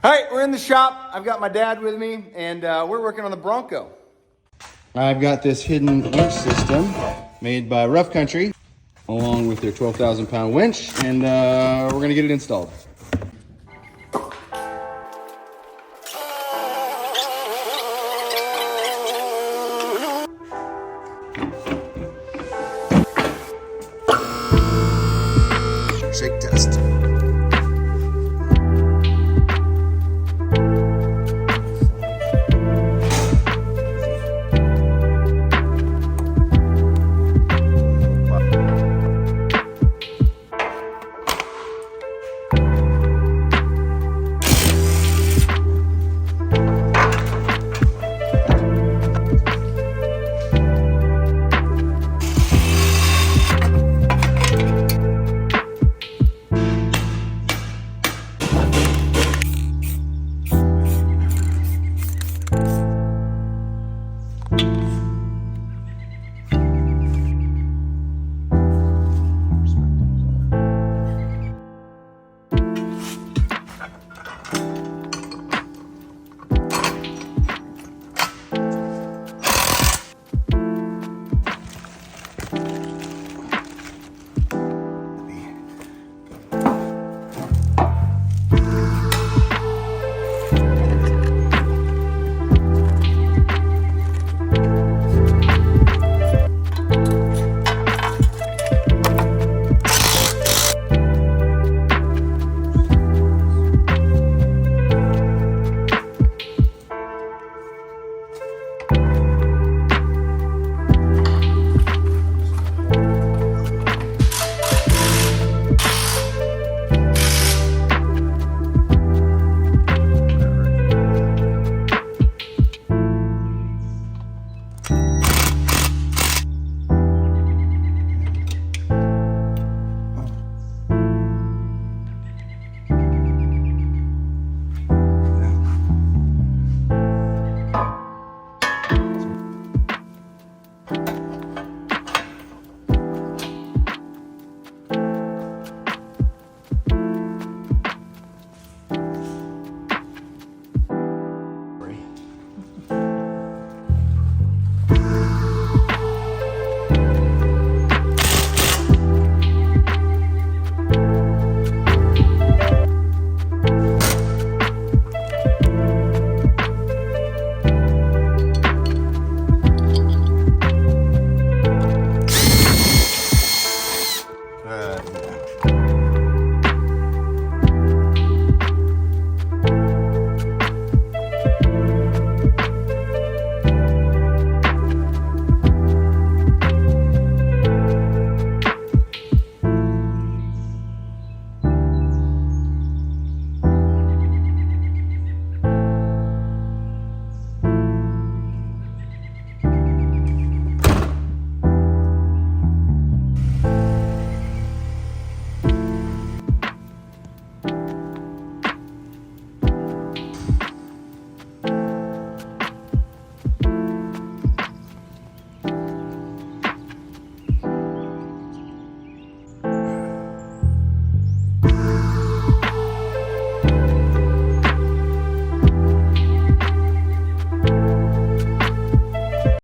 All right, we're in the shop. I've got my dad with me, and we're working on the Bronco. I've got this hidden winch system made by Rough Country, along with their 12,000 pound winch, and we're gonna get it installed. Shake test. Yeah.